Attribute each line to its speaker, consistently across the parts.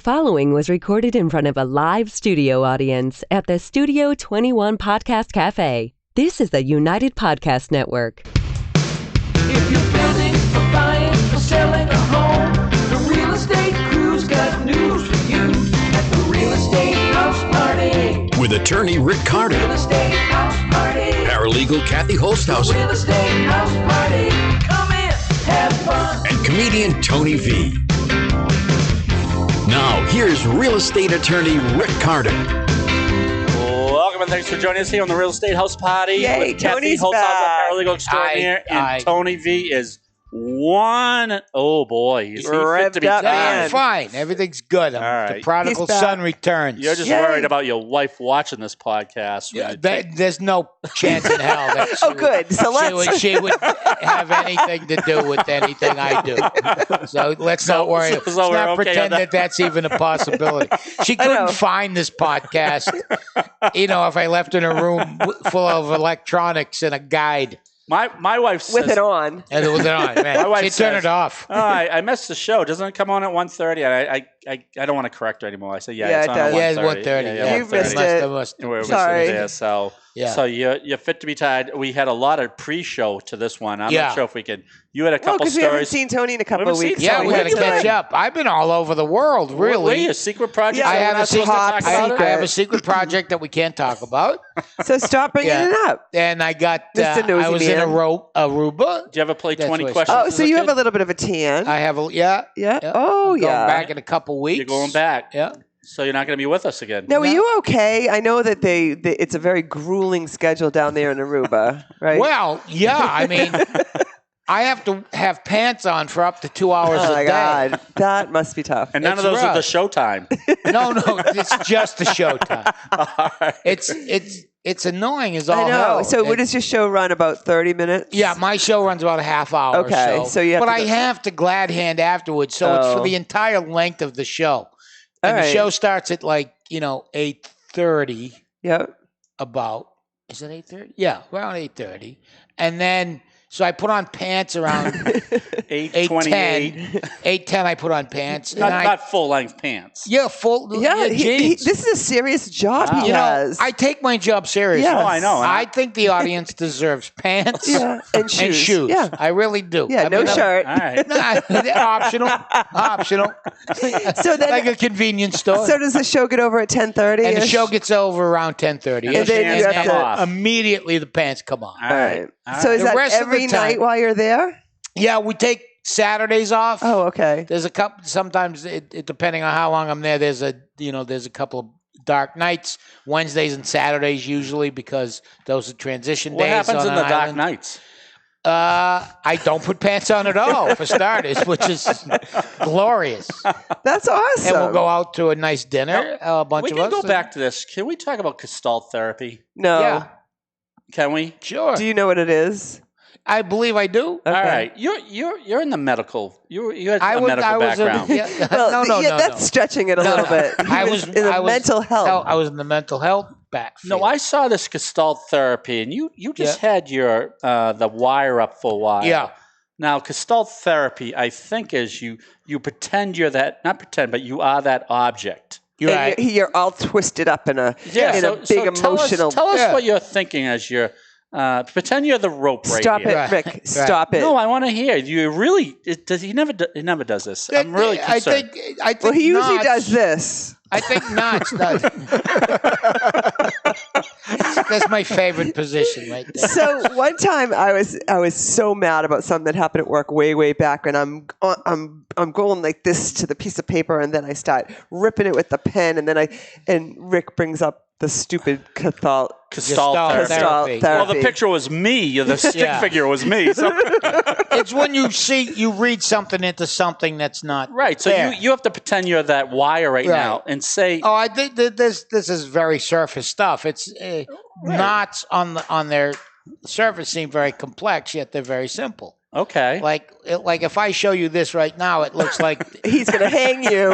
Speaker 1: Following was recorded in front of a live studio audience at the Studio 21 Podcast Café. This is the United Podcast Network.
Speaker 2: If you're building or buying or selling a home, the Real Estate Crew's got news for you at the Real Estate House Party.
Speaker 3: With attorney Rick Carter,
Speaker 2: Real Estate House Party.
Speaker 3: paralegal Kathy Holtshouser,
Speaker 2: Real Estate House Party. Come in, have fun.
Speaker 3: and comedian Tony V. Now, here's real estate attorney Rick Carter.
Speaker 4: Welcome and thanks for joining us here on the Real Estate House Party.
Speaker 5: Yay,
Speaker 4: with Kathy
Speaker 5: Tony's
Speaker 4: Holtshouser,
Speaker 5: back.
Speaker 4: paralegal extraordinaire, and Tony V is one. Oh boy, is he fit to be
Speaker 5: Revved up,
Speaker 4: tied?
Speaker 5: man.
Speaker 6: Fine. Everything's good.
Speaker 4: All right.
Speaker 6: The prodigal
Speaker 5: He's back.
Speaker 6: son returns.
Speaker 4: You're just
Speaker 5: Yay.
Speaker 4: worried about your wife watching this podcast. when
Speaker 6: Yeah,
Speaker 4: you take-
Speaker 6: there's no chance in hell that she
Speaker 5: Oh, good. So
Speaker 6: she would have anything to do with anything I do. So let's not worry.
Speaker 4: so
Speaker 6: Let's
Speaker 4: we're
Speaker 6: not
Speaker 4: okay on
Speaker 6: pretend
Speaker 4: that.
Speaker 6: that's even a possibility. She
Speaker 5: I know.
Speaker 6: couldn't find this podcast, if I left in a room full of electronics and a guide.
Speaker 4: my wife says,
Speaker 5: with it on.
Speaker 6: And it was on, man.
Speaker 4: My wife
Speaker 6: She'd turn
Speaker 4: says,
Speaker 6: it off.
Speaker 4: "Oh, I missed the show. Doesn't it come on at 1:30?" And I don't want to correct her anymore. I say,
Speaker 5: Yeah,
Speaker 4: it's
Speaker 5: it
Speaker 4: on
Speaker 5: does.
Speaker 4: at
Speaker 6: Yeah, it's
Speaker 4: 1:30.
Speaker 6: 1:30.
Speaker 5: You
Speaker 4: 1:30.
Speaker 5: missed it.
Speaker 6: Must have.
Speaker 4: We're missing
Speaker 5: Sorry.
Speaker 4: there, so
Speaker 6: Yeah.
Speaker 4: so you're fit to be tied. We had a lot of pre-show to this one. I'm
Speaker 6: Yeah.
Speaker 4: not sure if we could. You had a
Speaker 5: Well,
Speaker 4: couple
Speaker 5: because we haven't
Speaker 4: stories.
Speaker 5: seen Tony in a couple
Speaker 4: We
Speaker 5: of
Speaker 4: haven't
Speaker 5: weeks.
Speaker 4: seen
Speaker 6: Yeah,
Speaker 4: So
Speaker 6: we
Speaker 4: what
Speaker 6: got to
Speaker 4: have you
Speaker 6: catch
Speaker 4: been?
Speaker 6: up. I've been all over the world, really.
Speaker 4: Wait, a secret project?
Speaker 5: Yeah,
Speaker 4: that
Speaker 6: I
Speaker 4: we're
Speaker 6: have
Speaker 4: not
Speaker 6: a
Speaker 4: supposed to
Speaker 6: secret.
Speaker 4: talk about it?
Speaker 6: I have a secret project that we can't talk about,
Speaker 5: So stop bringing
Speaker 6: Yeah.
Speaker 5: it up.
Speaker 6: and I got.
Speaker 5: Mr. Nosy
Speaker 6: I was in
Speaker 5: Man.
Speaker 6: Aruba.
Speaker 4: Did you ever play
Speaker 6: That's
Speaker 4: 20
Speaker 6: what I
Speaker 4: questions?
Speaker 5: Oh,
Speaker 4: as
Speaker 5: so
Speaker 4: a
Speaker 5: you have
Speaker 4: kid?
Speaker 5: a little bit of a tan.
Speaker 6: I have a
Speaker 5: yeah.
Speaker 6: yeah.
Speaker 5: Oh,
Speaker 6: I'm
Speaker 5: yeah.
Speaker 6: Going back in a couple weeks.
Speaker 4: You're going back.
Speaker 6: Yeah.
Speaker 4: So you're not going to be with us again.
Speaker 5: Now, are you okay? I know that it's a very grueling schedule down there in Aruba, right?
Speaker 6: Well, yeah. I mean, I have to have pants on for up to 2 hours
Speaker 5: oh
Speaker 6: a
Speaker 5: my
Speaker 6: day.
Speaker 5: God, that must be tough.
Speaker 4: And none of
Speaker 6: It's
Speaker 4: those are the
Speaker 6: rough.
Speaker 4: showtime.
Speaker 6: No, it's just the showtime.
Speaker 4: All right.
Speaker 6: It's annoying as all
Speaker 5: I know.
Speaker 6: hell.
Speaker 5: So, what does your show run? About 30 minutes?
Speaker 6: Yeah, my show runs about a half hour.
Speaker 5: Okay,
Speaker 6: or
Speaker 5: so you have
Speaker 6: but
Speaker 5: to
Speaker 6: I
Speaker 5: go-
Speaker 6: have to glad hand afterwards, so it's for
Speaker 5: Oh.
Speaker 6: the entire length of the show. And
Speaker 5: All
Speaker 6: the
Speaker 5: right.
Speaker 6: show starts at 8:30.
Speaker 5: Yep.
Speaker 6: About is it 8:30? Yeah, around 8:30, and then so I put on pants around
Speaker 4: 8:28.
Speaker 6: 8:10. I put on pants.
Speaker 4: Not,
Speaker 6: and I,
Speaker 4: not full-length pants.
Speaker 6: yeah, full.
Speaker 5: Yeah,
Speaker 6: jeans.
Speaker 5: this is a serious job he
Speaker 6: you know,
Speaker 5: has.
Speaker 6: I take my job seriously.
Speaker 5: Yes.
Speaker 4: Oh, I know.
Speaker 6: I think the audience deserves pants
Speaker 5: yeah, and shoes.
Speaker 6: and shoes.
Speaker 5: Yeah,
Speaker 6: I really do.
Speaker 5: yeah,
Speaker 6: I
Speaker 5: no
Speaker 6: mean,
Speaker 5: shirt.
Speaker 4: All right.
Speaker 6: optional.
Speaker 5: So then,
Speaker 6: Like a convenience store.
Speaker 5: so does the show get over at 10:30?
Speaker 6: And the show gets over around 10:30.
Speaker 4: And then
Speaker 5: you have
Speaker 4: come
Speaker 5: to-
Speaker 4: off.
Speaker 6: Immediately the pants come on.
Speaker 4: All
Speaker 5: All
Speaker 4: right.
Speaker 5: right.
Speaker 4: All
Speaker 5: So
Speaker 4: right.
Speaker 5: is
Speaker 6: The
Speaker 5: that
Speaker 6: rest of the
Speaker 5: every night
Speaker 6: time-
Speaker 5: while you're there?
Speaker 6: Yeah, we take Saturdays off.
Speaker 5: Oh, okay.
Speaker 6: There's a couple. Sometimes it depending on how long I'm there. There's a couple of dark nights. Wednesdays and Saturdays usually because those are transition
Speaker 4: What
Speaker 6: days.
Speaker 4: happens
Speaker 6: on
Speaker 4: in
Speaker 6: an
Speaker 4: the dark
Speaker 6: island.
Speaker 4: nights?
Speaker 6: I don't put pants on at all for starters, which is glorious.
Speaker 5: That's awesome.
Speaker 6: And we'll go out to a nice dinner. A bunch
Speaker 4: We
Speaker 6: of
Speaker 4: can
Speaker 6: us.
Speaker 4: go back to this. Can we talk about Gestalt therapy?
Speaker 5: No.
Speaker 6: Yeah,
Speaker 4: Can we?
Speaker 6: sure.
Speaker 5: Do you know what it is?
Speaker 6: I believe I do.
Speaker 5: Okay.
Speaker 4: All right. You're in the medical. You had
Speaker 6: I
Speaker 4: a
Speaker 6: was.
Speaker 4: medical
Speaker 6: I was.
Speaker 4: background.
Speaker 6: Yeah,
Speaker 5: Well,
Speaker 6: no,
Speaker 5: that's stretching it a little bit.
Speaker 6: I
Speaker 5: He
Speaker 6: was
Speaker 5: in the mental health.
Speaker 6: I was in the mental health backfield.
Speaker 4: No, I saw this Gestalt therapy, and you just had your the wire up for a while.
Speaker 6: Yeah.
Speaker 4: Now, Gestalt therapy, I think, is you pretend you're that, not pretend, but you are that object.
Speaker 6: You're
Speaker 5: And
Speaker 6: right.
Speaker 5: you're all twisted up in a big
Speaker 4: tell
Speaker 5: emotional.
Speaker 4: Tell us
Speaker 6: Yeah.
Speaker 4: what you're thinking as you're pretend you're the rope right
Speaker 5: Stop
Speaker 4: here.
Speaker 5: it,
Speaker 6: Right.
Speaker 5: Rick.
Speaker 6: Right.
Speaker 5: Stop it.
Speaker 4: No, I want to hear. You really? He never does this. I'm really concerned.
Speaker 6: I think
Speaker 5: Well, he usually
Speaker 6: Knots-
Speaker 5: does this.
Speaker 6: I think Knots does. That's my favorite position right there.
Speaker 5: So one time I was so mad about something that happened at work way back, and I'm going like this to the piece of paper, and then I start ripping it with the pen, and Rick brings up the stupid
Speaker 4: Gestalt
Speaker 6: Gestalt
Speaker 4: therapy.
Speaker 5: therapy.
Speaker 4: Well, the picture was me. The stick
Speaker 6: Yeah.
Speaker 4: figure was me. So.
Speaker 6: It's when you read something into something that's not
Speaker 4: Right. So
Speaker 6: there.
Speaker 4: you have to pretend you're that wire right
Speaker 6: Right.
Speaker 4: now and say,
Speaker 6: Oh, I think that this is very surface stuff. It's knots on their surface seem very complex, yet they're very simple.
Speaker 4: Okay.
Speaker 6: Like if I show you this right now, it looks like
Speaker 5: He's going to hang you.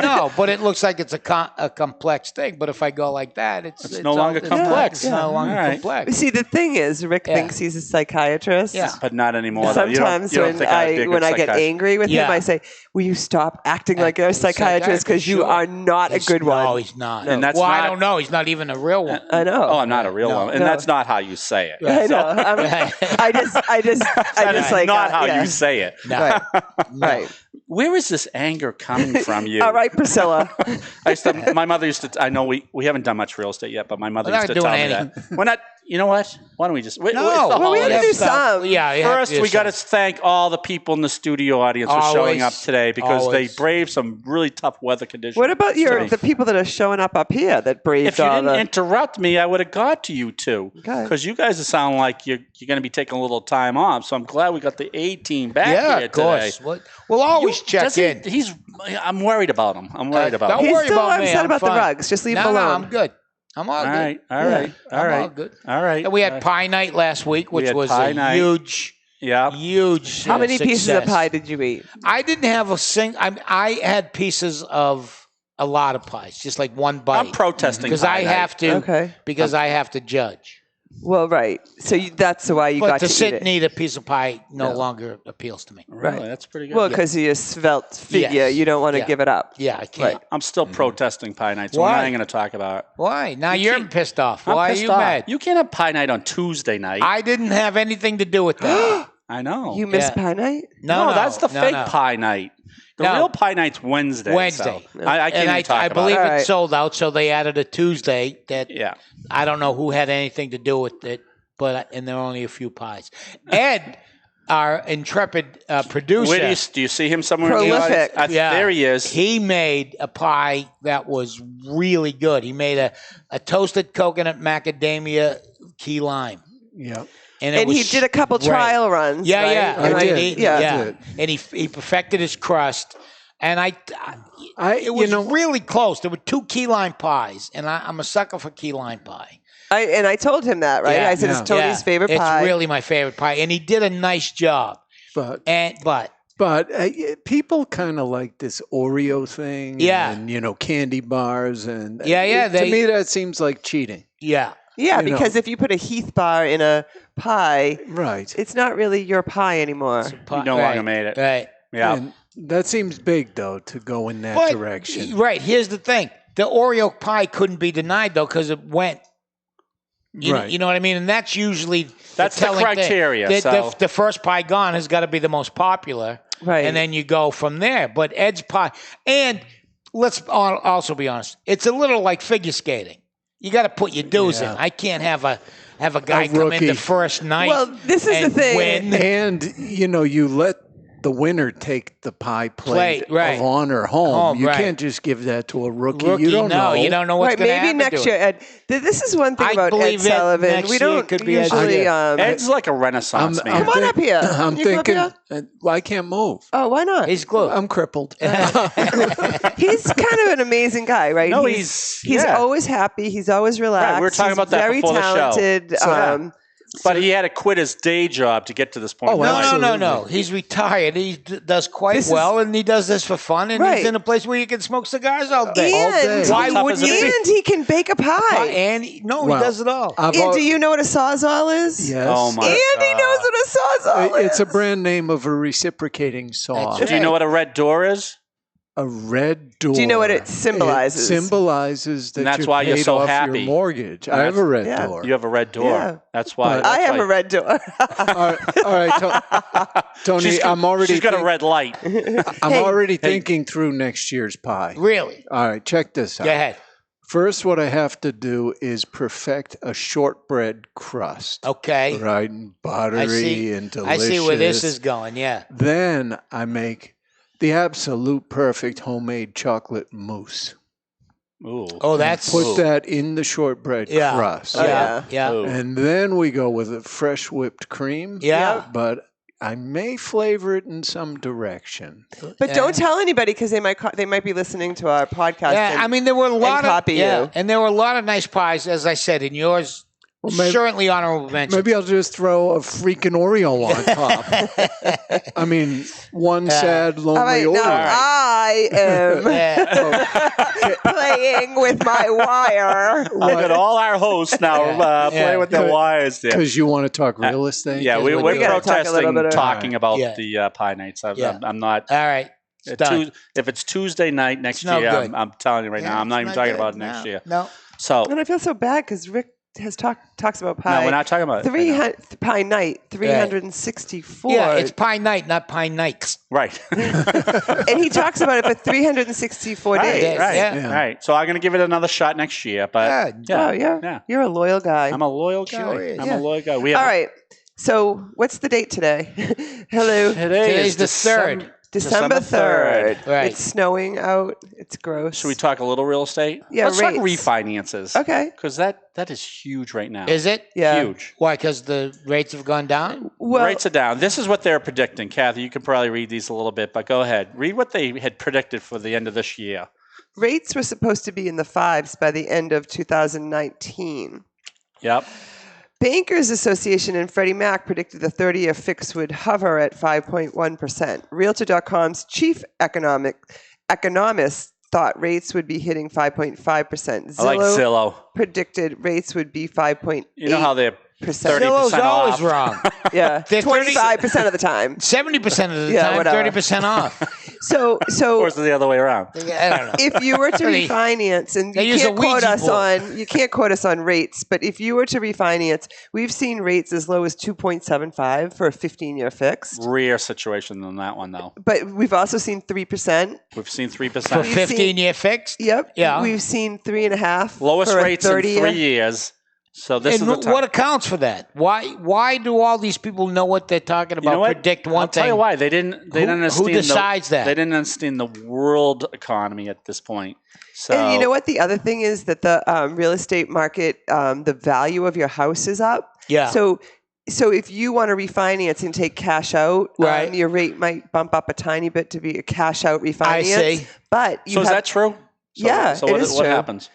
Speaker 6: no, but it looks like it's a complex thing. But if I go like that, it's
Speaker 4: no longer complex.
Speaker 6: It's no longer
Speaker 4: All right.
Speaker 6: complex.
Speaker 5: See, the thing is, Rick
Speaker 6: Yeah.
Speaker 5: thinks he's a psychiatrist.
Speaker 6: Yeah.
Speaker 4: But not anymore. though. You don't-
Speaker 5: Sometimes
Speaker 4: you don't think I'd be a good
Speaker 5: when I get
Speaker 4: psychiatrist.
Speaker 5: angry with him,
Speaker 6: Yeah.
Speaker 5: I say, "Will you stop acting like a psychiatrist? Because you
Speaker 6: sure.
Speaker 5: are not a good one."
Speaker 6: No, he's not.
Speaker 4: And that's
Speaker 6: well, I
Speaker 4: not-
Speaker 6: don't know. He's not even a real one.
Speaker 5: I know.
Speaker 4: Oh, I'm not a real
Speaker 6: No.
Speaker 4: one, and
Speaker 5: No.
Speaker 4: that's not how you say it.
Speaker 5: I know. I just
Speaker 4: That is
Speaker 5: like
Speaker 4: not how
Speaker 5: yeah.
Speaker 4: you say it.
Speaker 6: No.
Speaker 5: Right.
Speaker 6: No.
Speaker 5: Right.
Speaker 4: Where is this anger coming from you?
Speaker 5: All right, Priscilla.
Speaker 4: My mother used to. I know we haven't done much real estate yet, but my mother
Speaker 6: We're
Speaker 4: used
Speaker 6: not
Speaker 4: to tell
Speaker 6: doing
Speaker 4: me
Speaker 6: any.
Speaker 4: that. We're not. You know what? Why don't we just?
Speaker 6: No,
Speaker 4: it's the
Speaker 5: Well, we have to
Speaker 4: holidays.
Speaker 5: do some.
Speaker 6: Yeah. you have to
Speaker 4: First,
Speaker 6: do
Speaker 4: we got to
Speaker 6: some.
Speaker 4: thank all the people in the studio audience for showing
Speaker 6: Always.
Speaker 4: up today because
Speaker 6: Always.
Speaker 4: they braved some really tough weather conditions.
Speaker 5: What about
Speaker 4: today.
Speaker 5: the people that are showing up here that braved
Speaker 4: If you
Speaker 5: all
Speaker 4: didn't
Speaker 5: the?
Speaker 4: interrupt me, I would have got to you too.
Speaker 5: Okay.
Speaker 4: Because you guys sound like you're going to be taking a little time off. So I'm glad we got the A team back
Speaker 6: Yeah,
Speaker 4: here
Speaker 6: of course.
Speaker 4: today.
Speaker 6: We'll always check
Speaker 4: Does he-
Speaker 6: in.
Speaker 4: I'm worried about him. I'm worried about
Speaker 6: don't
Speaker 4: him.
Speaker 5: He's
Speaker 6: worry
Speaker 5: still
Speaker 6: about me.
Speaker 5: upset
Speaker 6: I'm
Speaker 5: about the
Speaker 6: fine.
Speaker 5: rugs. Just leave
Speaker 6: no,
Speaker 5: him
Speaker 6: No,
Speaker 5: alone.
Speaker 6: I'm good. I'm all
Speaker 4: All
Speaker 6: good.
Speaker 4: right, all right, all
Speaker 6: I'm
Speaker 4: right,
Speaker 6: all good.
Speaker 4: all right.
Speaker 6: And we had pie night last week, which
Speaker 4: had
Speaker 6: was
Speaker 4: pie
Speaker 6: a
Speaker 4: night.
Speaker 6: huge
Speaker 5: How many pieces of
Speaker 6: success.
Speaker 5: pie did you eat?
Speaker 6: I didn't have a I had pieces of a lot of pies, just like one bite.
Speaker 4: I'm protesting
Speaker 6: because
Speaker 4: pie
Speaker 6: I
Speaker 4: night.
Speaker 6: have to.
Speaker 5: Okay.
Speaker 6: Because I have to judge.
Speaker 5: Well, right. So that's why you
Speaker 6: But
Speaker 5: got
Speaker 6: to
Speaker 5: to
Speaker 6: sit
Speaker 5: eat
Speaker 6: and
Speaker 5: it.
Speaker 6: eat a piece of pie no longer appeals to me.
Speaker 4: Really,
Speaker 5: Right.
Speaker 4: that's pretty good.
Speaker 5: Well, because you're a svelte figure,
Speaker 6: Yes.
Speaker 5: you don't want to
Speaker 6: Yeah.
Speaker 5: give it up.
Speaker 6: Yeah, I can't.
Speaker 5: Right.
Speaker 4: I'm still protesting pie night, so
Speaker 6: Why?
Speaker 4: we're not even going to talk about it.
Speaker 6: Why? Now
Speaker 4: You
Speaker 6: you're
Speaker 4: can't-
Speaker 6: pissed off.
Speaker 4: I'm
Speaker 6: Why
Speaker 4: pissed
Speaker 6: are you
Speaker 4: off.
Speaker 6: mad?
Speaker 4: You can't have pie night on Tuesday night.
Speaker 6: I didn't have anything to do with that.
Speaker 4: I know.
Speaker 5: You missed
Speaker 6: Yeah.
Speaker 5: pie night?
Speaker 4: no, that's the fake
Speaker 6: no.
Speaker 4: pie night. The
Speaker 6: No.
Speaker 4: real pie night's Wednesday.
Speaker 6: Wednesday.
Speaker 4: So I can't
Speaker 6: And
Speaker 4: even talk
Speaker 6: I
Speaker 4: about
Speaker 6: believe
Speaker 4: it.
Speaker 5: All
Speaker 6: it
Speaker 5: right.
Speaker 6: sold out, so they added a Tuesday that
Speaker 4: Yeah.
Speaker 6: I don't know who had anything to do with it, and there were only a few pies. Ed, our intrepid producer,
Speaker 4: Where do you see him somewhere? in the
Speaker 5: Prolific.
Speaker 4: audience? There he is.
Speaker 6: He made a pie that was really good. He made a toasted coconut macadamia key lime.
Speaker 7: Yeah.
Speaker 6: And,
Speaker 5: And he did a couple trial runs.
Speaker 6: Yeah,
Speaker 5: right?
Speaker 6: yeah,
Speaker 7: I
Speaker 5: And
Speaker 7: did.
Speaker 5: Yeah.
Speaker 6: yeah.
Speaker 7: did.
Speaker 6: And he perfected his crust, and it was
Speaker 7: you know,
Speaker 6: really close. There were 2 key lime pies, and I'm a sucker for key lime pie.
Speaker 5: I told him that, right?
Speaker 6: Yeah.
Speaker 5: I said it's
Speaker 7: Yeah.
Speaker 5: Tony's favorite pie.
Speaker 6: It's really my favorite pie, and he did a nice job.
Speaker 7: but
Speaker 6: But
Speaker 7: people kind of like this Oreo thing.
Speaker 6: Yeah.
Speaker 7: And, candy bars. And
Speaker 6: Yeah,
Speaker 7: to me, that seems like cheating.
Speaker 6: yeah,
Speaker 5: yeah,
Speaker 7: you know.
Speaker 5: because if you put a Heath bar in a pie,
Speaker 7: Right.
Speaker 5: it's not really your pie anymore.
Speaker 4: You no longer made it.
Speaker 6: Right.
Speaker 4: Yeah.
Speaker 7: And that seems big, though, to go in that
Speaker 6: But,
Speaker 7: direction.
Speaker 6: right. Here's the thing: the Oreo pie couldn't be denied though because it went.
Speaker 7: Right.
Speaker 6: You know what I mean? And that's usually
Speaker 4: That's the
Speaker 6: telling thing.
Speaker 4: criteria,
Speaker 6: The,
Speaker 4: so-
Speaker 6: the first pie gone has got to be the most popular,
Speaker 5: Right.
Speaker 6: and then you go from there. But Ed's pie, and let's also be honest, it's a little like figure skating. You got to put your dues in.
Speaker 7: Yeah.
Speaker 6: I can't have a guy come in
Speaker 7: rookie.
Speaker 6: the first night.
Speaker 5: Well, this is the
Speaker 6: and
Speaker 5: thing.
Speaker 6: Win.
Speaker 7: And, you let the winner take the pie plate
Speaker 6: right.
Speaker 7: of honor home.
Speaker 6: Home,
Speaker 7: You
Speaker 6: right.
Speaker 7: can't just give that to a rookie.
Speaker 6: Rookie,
Speaker 7: You don't know.
Speaker 6: You don't know what's
Speaker 5: Right,
Speaker 6: going to
Speaker 5: maybe
Speaker 6: happen.
Speaker 5: next
Speaker 6: to
Speaker 5: year,
Speaker 6: it.
Speaker 5: Ed. This is one thing
Speaker 6: I
Speaker 5: about Ed
Speaker 6: believe that
Speaker 5: Sullivan.
Speaker 6: next
Speaker 5: We
Speaker 6: year
Speaker 5: don't
Speaker 6: could be Ed's
Speaker 5: usually.
Speaker 6: year.
Speaker 4: Ed's like a renaissance man.
Speaker 5: Come on up here.
Speaker 7: I'm
Speaker 5: You come up
Speaker 7: thinking,
Speaker 5: here?
Speaker 7: I can't move.
Speaker 5: Oh, why not?
Speaker 6: He's glued.
Speaker 7: I'm crippled.
Speaker 5: He's kind of an amazing guy, right?
Speaker 4: No,
Speaker 5: he's
Speaker 4: yeah.
Speaker 5: always happy. He's always relaxed.
Speaker 4: Right, we were talking
Speaker 5: He's
Speaker 4: about that
Speaker 5: very
Speaker 4: before the show.
Speaker 5: talented.
Speaker 4: So, yeah. But he had to quit his day job to get to this point.
Speaker 7: Oh,
Speaker 4: in life.
Speaker 7: absolutely.
Speaker 6: No. He's retired. He does quite
Speaker 5: This is-
Speaker 6: well, and he does this for fun. And
Speaker 5: Right.
Speaker 6: he's in a place where you can smoke cigars all day.
Speaker 5: And,
Speaker 6: Why
Speaker 4: How tough
Speaker 6: wouldn't
Speaker 4: is it?
Speaker 6: you?
Speaker 5: and he can bake a pie.
Speaker 6: And he
Speaker 7: Well,
Speaker 6: does it all.
Speaker 7: I've
Speaker 5: And
Speaker 7: al-
Speaker 5: do you know what a sawzall is?
Speaker 7: Yes.
Speaker 4: Oh, my
Speaker 5: And he knows what a sawzall is.
Speaker 7: It's a brand name of a reciprocating saw.
Speaker 6: That's
Speaker 4: Do you know what a red door is?
Speaker 7: A red door.
Speaker 5: Do you know what it symbolizes?
Speaker 7: It symbolizes that
Speaker 4: And that's
Speaker 7: you're
Speaker 4: why you're
Speaker 7: paid
Speaker 4: so
Speaker 7: off
Speaker 4: happy.
Speaker 7: your mortgage. I have a red
Speaker 5: Yeah.
Speaker 7: door.
Speaker 4: You have a red door.
Speaker 5: Yeah.
Speaker 4: That's why.
Speaker 7: But-
Speaker 5: I
Speaker 4: that's
Speaker 5: have
Speaker 4: why-
Speaker 5: a red door.
Speaker 7: all right, Tony.
Speaker 4: She's
Speaker 7: I'm already.
Speaker 4: She's got a red light.
Speaker 7: I'm already thinking through next year's pie.
Speaker 6: Really?
Speaker 7: All right, check this out.
Speaker 6: Go ahead.
Speaker 7: First, what I have to do is perfect a shortbread crust.
Speaker 6: Okay.
Speaker 7: Right, and buttery
Speaker 6: I see.
Speaker 7: and
Speaker 6: I
Speaker 7: delicious.
Speaker 6: see where this is going. Yeah.
Speaker 7: Then I make the absolute perfect homemade chocolate mousse.
Speaker 4: Ooh.
Speaker 6: Oh, that's
Speaker 7: Put that in the shortbread
Speaker 6: yeah.
Speaker 7: crust.
Speaker 6: Yeah. Yeah.
Speaker 4: Ooh.
Speaker 7: And then we go with a fresh whipped cream.
Speaker 6: Yeah.
Speaker 7: But I may flavor it in some direction.
Speaker 5: But don't tell anybody because they might be listening to our podcast.
Speaker 6: Yeah,
Speaker 5: and-
Speaker 6: I mean, there were a lot of
Speaker 5: copy you.
Speaker 6: and there were a lot of nice pies, as I said, and yours certainly honorable mention.
Speaker 7: Maybe I'll just throw a freaking Oreo on top. I mean, one sad,
Speaker 5: All
Speaker 7: lonely
Speaker 5: right,
Speaker 7: Oreo.
Speaker 5: now I am playing with my wire.
Speaker 4: Look at all our hosts now playing with their wires there.
Speaker 7: Because you want to talk real estate?
Speaker 4: Yeah, we're
Speaker 5: gotta talk a little
Speaker 4: protesting
Speaker 5: bit of-
Speaker 4: talking about
Speaker 6: Yeah.
Speaker 4: the pie nights.
Speaker 6: Yeah.
Speaker 4: I'm not.
Speaker 6: All right. It's done.
Speaker 4: If it's Tuesday night next
Speaker 6: no
Speaker 4: year,
Speaker 6: good.
Speaker 4: I'm telling you right now, I'm not even talking about it next year.
Speaker 6: No.
Speaker 4: So
Speaker 5: And I feel so bad because Rick has talks about pie.
Speaker 4: no, we're not talking about it.
Speaker 5: 300 pie night, 364.
Speaker 6: Yeah, it's pie night, not pie nights.
Speaker 4: Right.
Speaker 5: And he talks about it for 364 days.
Speaker 4: Right.
Speaker 6: Yeah.
Speaker 4: Right. So I'm going to give it another shot next year. But
Speaker 6: Yeah.
Speaker 5: Oh, yeah.
Speaker 4: Yeah.
Speaker 5: You're a loyal guy.
Speaker 4: I'm a loyal guy.
Speaker 6: Sure is.
Speaker 4: I'm
Speaker 5: Yeah.
Speaker 4: a loyal guy. We
Speaker 5: All
Speaker 4: have
Speaker 5: right. So what's the date today? Hello.
Speaker 6: Today's the 3rd.
Speaker 5: December 3rd.
Speaker 6: Right.
Speaker 5: It's snowing out. It's gross.
Speaker 4: Should we talk a little real estate?
Speaker 5: Yeah,
Speaker 4: Let's talk
Speaker 5: rates.
Speaker 4: refinances.
Speaker 5: Okay.
Speaker 4: Because that is huge right now.
Speaker 6: Is it?
Speaker 5: Yeah.
Speaker 4: Huge.
Speaker 6: Why? Because the rates have gone down?
Speaker 5: Well,
Speaker 4: Rates are down. This is what they're predicting. Kathy, you can probably read these a little bit, but go ahead. Read what they had predicted for the end of this year.
Speaker 5: rates were supposed to be in the fives by the end of 2019.
Speaker 4: Yep.
Speaker 5: Bankers Association and Freddie Mac predicted the 30-year fix would hover at 5.1%. Realtor.com's chief economist thought rates would be hitting 5.5%.
Speaker 4: I like Zillow.
Speaker 5: predicted rates would be 5.8%.
Speaker 4: You know how they're 30%
Speaker 6: Zillow's always
Speaker 4: off.
Speaker 6: wrong.
Speaker 5: Yeah,
Speaker 6: They're
Speaker 5: 25% of the time.
Speaker 6: 70% of the
Speaker 5: Yeah,
Speaker 6: time,
Speaker 5: whatever.
Speaker 6: 30% off.
Speaker 5: So
Speaker 4: Or is it the other way around?
Speaker 6: I don't know.
Speaker 5: if you were to
Speaker 6: They-
Speaker 5: refinance, and
Speaker 6: they
Speaker 5: you
Speaker 6: use a
Speaker 5: can't quote
Speaker 6: Ouija
Speaker 5: us
Speaker 6: board.
Speaker 5: you can't quote us on rates, but if you were to refinance, we've seen rates as low as 2.75 for a 15-year fix.
Speaker 4: Rare situation than that one, though.
Speaker 5: But we've also seen 3%.
Speaker 4: We've seen 3%.
Speaker 6: For
Speaker 5: We've seen-
Speaker 6: 15-year fixed?
Speaker 5: Yep.
Speaker 6: Yeah.
Speaker 5: We've seen 3.5.
Speaker 4: Lowest
Speaker 5: for a
Speaker 4: rates in
Speaker 5: 30-year.
Speaker 4: 3 years. So this
Speaker 6: And
Speaker 4: is the time.
Speaker 6: what accounts for that? Why do all these people know what they're talking about?
Speaker 4: You know what?
Speaker 6: Predict one
Speaker 4: I'll
Speaker 6: thing.
Speaker 4: tell you why. They didn't understand
Speaker 6: who decides that?
Speaker 4: They didn't understand the world economy at this point. So
Speaker 5: And you know what? The other thing is that the real estate market, the value of your house is up.
Speaker 6: Yeah.
Speaker 5: So if you want to refinance and take cash out,
Speaker 6: Right.
Speaker 5: your rate might bump up a tiny bit to be a cash out refinance.
Speaker 6: I see.
Speaker 5: But you
Speaker 4: So is
Speaker 5: have,
Speaker 4: that true? So,
Speaker 5: Yeah,
Speaker 4: So
Speaker 5: it
Speaker 4: what,
Speaker 5: is
Speaker 4: what
Speaker 5: true.
Speaker 4: happens?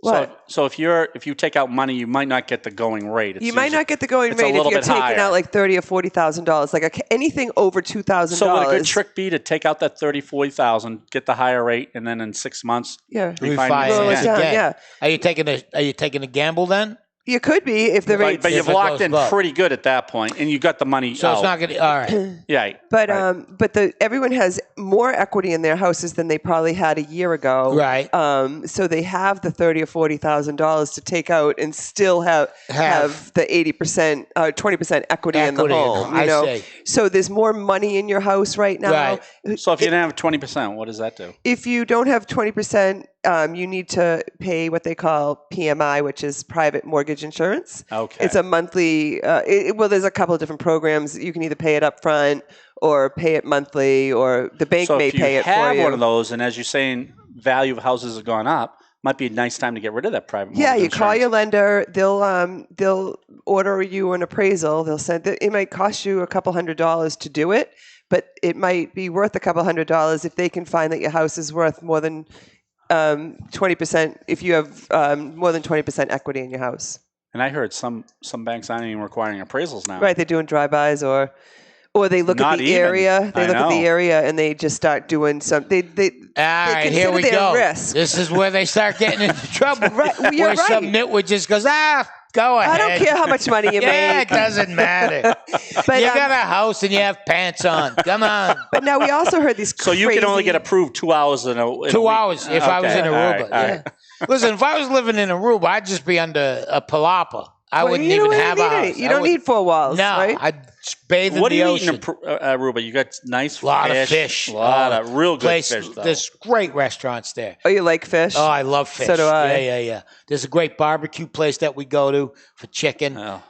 Speaker 5: What?
Speaker 4: So if you take out money, you might not get the going rate. It's
Speaker 5: you might
Speaker 4: usually-
Speaker 5: not get the going
Speaker 4: it's a
Speaker 5: rate if
Speaker 4: little
Speaker 5: you're
Speaker 4: bit
Speaker 5: taking
Speaker 4: higher.
Speaker 5: out like $30,000 or $40,000, like anything over $2,000.
Speaker 4: So would a good trick be to take out that 40,000, get the higher rate, and then in 6 months
Speaker 5: Yeah.
Speaker 4: refinance
Speaker 5: Lower it
Speaker 4: again?
Speaker 5: down,
Speaker 6: again.
Speaker 5: yeah.
Speaker 6: Are you taking a gamble then?
Speaker 5: You could be if the
Speaker 4: But,
Speaker 5: rates.
Speaker 4: but you've
Speaker 6: it
Speaker 4: locked
Speaker 6: goes
Speaker 4: in
Speaker 6: low.
Speaker 4: pretty good at that point, and you got the money
Speaker 6: So
Speaker 4: out.
Speaker 6: it's not going to. All right.
Speaker 4: Yeah.
Speaker 5: But
Speaker 4: right.
Speaker 5: everyone has more equity in their houses than they probably had a year ago.
Speaker 6: Right.
Speaker 5: So they have the $30,000 or $40,000 to take out and still have the 80%, 20% equity in the
Speaker 6: Equity in
Speaker 5: home.
Speaker 6: the- I
Speaker 5: You know,
Speaker 6: see.
Speaker 5: so there's more money in your house right now.
Speaker 6: Right.
Speaker 4: So if you didn't have 20%, what does that do?
Speaker 5: If you don't have 20%, you need to pay what they call PMI, which is private mortgage insurance.
Speaker 4: Okay.
Speaker 5: It's a monthly. There's a couple of different programs. You can either pay it up front or pay it monthly, or the bank
Speaker 4: So
Speaker 5: may
Speaker 4: if you
Speaker 5: pay it for
Speaker 4: have
Speaker 5: you.
Speaker 4: one of those, and as you're saying, value of houses has gone up, might be a nice time to get rid of that private mortgage
Speaker 5: Yeah, you call
Speaker 4: insurance.
Speaker 5: your lender. They'll order you an appraisal. They'll send it. It might cost you a couple $100s to do it, but it might be worth a couple $100 if they can find that your house is worth more than 20%. If you have more than 20% equity in your house,
Speaker 4: And I heard some banks aren't even requiring appraisals now.
Speaker 5: right? They're doing drive-bys or they look
Speaker 4: Not
Speaker 5: at the
Speaker 4: even.
Speaker 5: area. They
Speaker 4: I
Speaker 5: look at the
Speaker 4: know.
Speaker 5: area and they just start doing some. They
Speaker 6: All right,
Speaker 5: consider
Speaker 6: here we
Speaker 5: their
Speaker 6: go.
Speaker 5: risk.
Speaker 6: This is where they start getting into trouble.
Speaker 5: Right, well, you're
Speaker 6: where some
Speaker 5: right.
Speaker 6: nitwit just goes, go ahead.
Speaker 5: I don't care how much money you
Speaker 6: Yeah,
Speaker 5: make.
Speaker 6: it doesn't matter.
Speaker 5: But,
Speaker 6: You got a house and you have pants on. Come on.
Speaker 5: but now we also heard these.
Speaker 4: So you can only
Speaker 5: crazy-
Speaker 4: get approved 2 hours in a
Speaker 6: 2
Speaker 4: week.
Speaker 6: hours if I was
Speaker 4: Okay,
Speaker 6: in
Speaker 4: all
Speaker 6: Aruba.
Speaker 4: right, all
Speaker 6: yeah.
Speaker 4: right.
Speaker 6: Listen, if I was living in Aruba, I'd just be under a palapa. I
Speaker 5: Well,
Speaker 6: wouldn't
Speaker 5: you
Speaker 6: even
Speaker 5: don't
Speaker 6: have
Speaker 5: need
Speaker 6: a
Speaker 5: it.
Speaker 6: house.
Speaker 5: You
Speaker 6: I
Speaker 5: don't
Speaker 6: would-
Speaker 5: need 4 walls,
Speaker 6: No,
Speaker 5: right?
Speaker 6: I'd just bathe in
Speaker 4: What do
Speaker 6: the
Speaker 4: you eat in
Speaker 6: ocean.
Speaker 4: Aruba? You got nice
Speaker 6: Lot
Speaker 4: fish.
Speaker 6: of fish.
Speaker 4: A lot of real good
Speaker 6: place,
Speaker 4: fish, though.
Speaker 6: There's great restaurants there.
Speaker 5: Oh, you like fish?
Speaker 6: Oh, I love fish.
Speaker 5: So do I.
Speaker 6: Yeah. There's a great barbecue place that we go to for chicken
Speaker 4: Oh.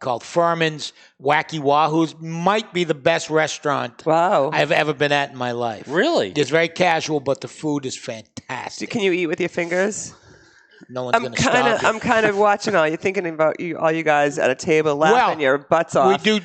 Speaker 6: called Furman's. Wacky Wahoo's might be the best restaurant
Speaker 5: Wow.
Speaker 6: I've ever been at in my life.
Speaker 4: Really?
Speaker 6: It's very casual, but the food is fantastic.
Speaker 5: Can you eat with your fingers?
Speaker 6: No one's
Speaker 5: I'm
Speaker 6: going to stop you.
Speaker 5: I'm kind of watching all. You're thinking about all you guys at a table laughing your butts off.
Speaker 6: We do.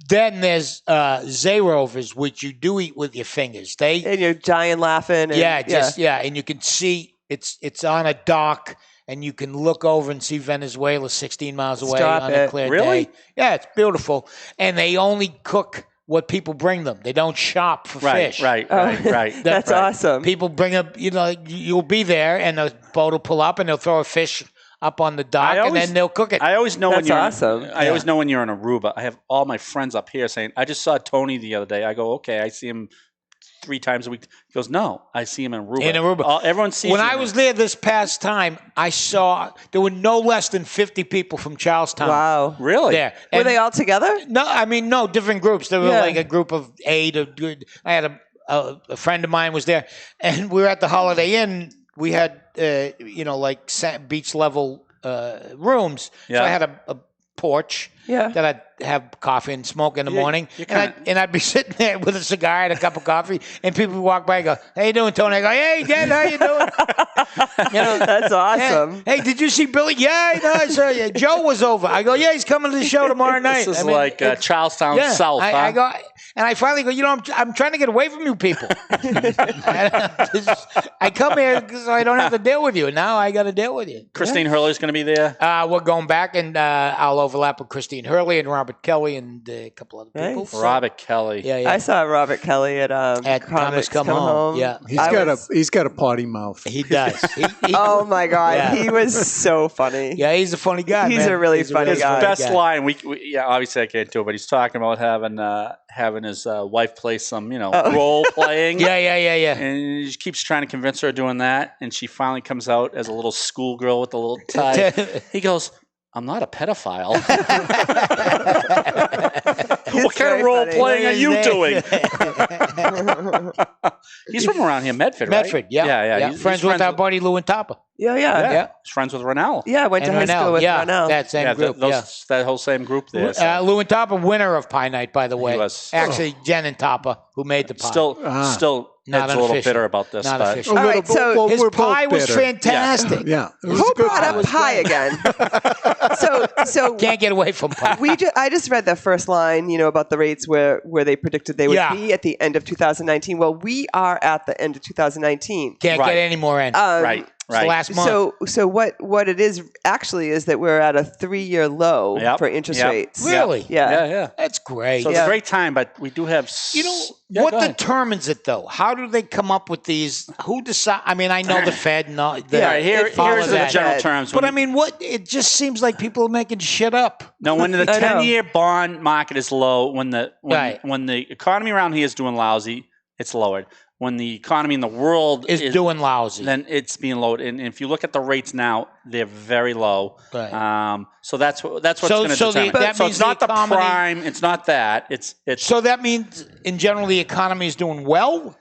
Speaker 6: Then there's Zayrovers, which you do eat with your fingers.
Speaker 5: And you're dying laughing. And,
Speaker 6: And you can see it's on a dock, and you can look over and see Venezuela 16 miles away
Speaker 5: Stop
Speaker 6: on
Speaker 5: it.
Speaker 6: a clear
Speaker 4: Really?
Speaker 6: day. Yeah, it's beautiful. And they only cook what people bring them. They don't shop for fish.
Speaker 4: Right.
Speaker 5: That's
Speaker 4: Right.
Speaker 5: awesome.
Speaker 6: People bring up, you'll be there, and the boat will pull up, and they'll throw a fish up on the dock, and then they'll cook it.
Speaker 4: I always know when
Speaker 5: That's
Speaker 4: you're
Speaker 5: awesome.
Speaker 4: I always know when you're in Aruba. I have all my friends up here saying, "I just saw Tony the other day." I go, "Okay, I see him 3 times a week." He goes, "No, I see him in Aruba."
Speaker 6: In Aruba.
Speaker 4: Everyone sees.
Speaker 6: When
Speaker 4: you
Speaker 6: I was there this past time, I saw there were no less than 50 people from Charlestown.
Speaker 5: Wow.
Speaker 4: Really?
Speaker 6: There.
Speaker 5: Were
Speaker 6: And
Speaker 5: they all together?
Speaker 6: No, I mean, no, different groups. There were
Speaker 5: Yeah.
Speaker 6: like a group of 8. I had a friend of mine was there, and we were at the Holiday Inn. We had, like beach level rooms.
Speaker 4: Yeah.
Speaker 6: So I had a porch
Speaker 5: Yeah.
Speaker 6: that I'd have coffee and smoke in the
Speaker 4: Yeah,
Speaker 6: morning.
Speaker 4: you
Speaker 6: And I'd be sitting there with a cigar and a cup of coffee, and people would walk by and go, "How you doing, Tony?" I go, "Hey, Dad, how you doing?"
Speaker 5: That's awesome.
Speaker 6: Hey, did you see Billy? Yeah, I saw you. Joe was over. I go, "Yeah, he's coming to the show tomorrow night."
Speaker 4: This is
Speaker 6: I mean,
Speaker 4: like
Speaker 6: it's-
Speaker 4: Charlestown South.
Speaker 6: I
Speaker 4: huh?
Speaker 6: go, and I finally go, I'm trying to get away from you people. I come here so I don't have to deal with you. Now I got to deal with you.
Speaker 4: Christine Hurley's going to be there.
Speaker 6: We're going back, and I'll overlap with Christine Hurley and Robert Kelly and a couple other people.
Speaker 5: Nice.
Speaker 4: Robert Kelly.
Speaker 6: Yeah.
Speaker 5: I saw Robert Kelly at
Speaker 6: At
Speaker 5: Comics
Speaker 6: Come Home. Yeah.
Speaker 7: He's got a potty mouth.
Speaker 6: He does.
Speaker 5: Oh my God,
Speaker 6: Yeah.
Speaker 5: he was so funny.
Speaker 6: Yeah, he's a funny guy.
Speaker 5: He's
Speaker 6: man.
Speaker 5: a really funny
Speaker 4: His
Speaker 5: guy.
Speaker 4: best line, obviously I can't do it, but he's talking about having his wife play some, role playing.
Speaker 6: Yeah.
Speaker 4: And he keeps trying to convince her of doing that, and she finally comes out as a little schoolgirl with a little tie. He goes, "I'm not a pedophile." What kind of
Speaker 5: very
Speaker 4: role
Speaker 5: funny.
Speaker 4: playing are you
Speaker 6: There.
Speaker 4: doing? He's from around here, Medford, right?
Speaker 6: Medford, yeah.
Speaker 4: Yeah.
Speaker 6: He's friends with our buddy Lou and Tapa.
Speaker 5: Yeah.
Speaker 6: Yeah.
Speaker 4: He's friends with Rennell.
Speaker 5: Yeah, I went to
Speaker 6: And
Speaker 5: high school
Speaker 6: Rennell,
Speaker 5: with
Speaker 6: yeah,
Speaker 5: Rennell.
Speaker 6: that same group.
Speaker 4: That whole same group there. So.
Speaker 6: Lou and Tapa, winner of Pie Night, by the way.
Speaker 4: He was.
Speaker 6: Actually, Jen and Tapa, who made the pie.
Speaker 4: Still,
Speaker 6: Not
Speaker 4: Ed's a little
Speaker 6: official.
Speaker 4: bitter about this.
Speaker 6: Not
Speaker 4: but
Speaker 6: official.
Speaker 5: All right, so
Speaker 7: well,
Speaker 6: His
Speaker 7: we're both
Speaker 6: pie was
Speaker 7: bitter.
Speaker 6: fantastic.
Speaker 7: Yeah, it was
Speaker 5: who
Speaker 7: a good
Speaker 5: brought up
Speaker 7: pie.
Speaker 5: pie again? So
Speaker 6: Can't get away from pie.
Speaker 5: I just read the first line, about the rates where they predicted they would
Speaker 6: Yeah.
Speaker 5: be at the end of 2019. Well, we are at the end of 2019.
Speaker 6: Can't
Speaker 4: Right.
Speaker 6: get any more in.
Speaker 4: Right.
Speaker 6: It's the last month.
Speaker 5: So what it is actually is that we're at a 3-year low
Speaker 4: Yep.
Speaker 5: for interest
Speaker 4: Yep.
Speaker 5: rates.
Speaker 6: Really?
Speaker 4: Yeah.
Speaker 6: That's great.
Speaker 4: So it's a great time, but we do have.
Speaker 6: What
Speaker 4: go ahead.
Speaker 6: determines it, though? How do they come up with these? Who decide? I mean, I know the Fed. No, the,
Speaker 5: Yeah,
Speaker 4: All right, here's
Speaker 6: follow
Speaker 4: the
Speaker 6: that.
Speaker 4: general terms.
Speaker 6: But
Speaker 4: When-
Speaker 6: I mean, what? It just seems like people are making shit up.
Speaker 4: No, when the
Speaker 5: I know.
Speaker 4: 10-year bond market is low, when the
Speaker 6: Right.
Speaker 4: economy around here is doing lousy, it's lowered. When the economy in the world
Speaker 6: Is doing lousy.
Speaker 4: then it's being lowered. And if you look at the rates now, they're very low.
Speaker 6: Right.
Speaker 4: So that's what's
Speaker 6: So-
Speaker 4: going to
Speaker 6: so
Speaker 4: determine.
Speaker 6: that
Speaker 4: So
Speaker 6: means
Speaker 4: it's not
Speaker 6: the
Speaker 4: the
Speaker 6: economy-
Speaker 4: prime. It's not that. It's
Speaker 6: So that means, in general, the economy is doing well,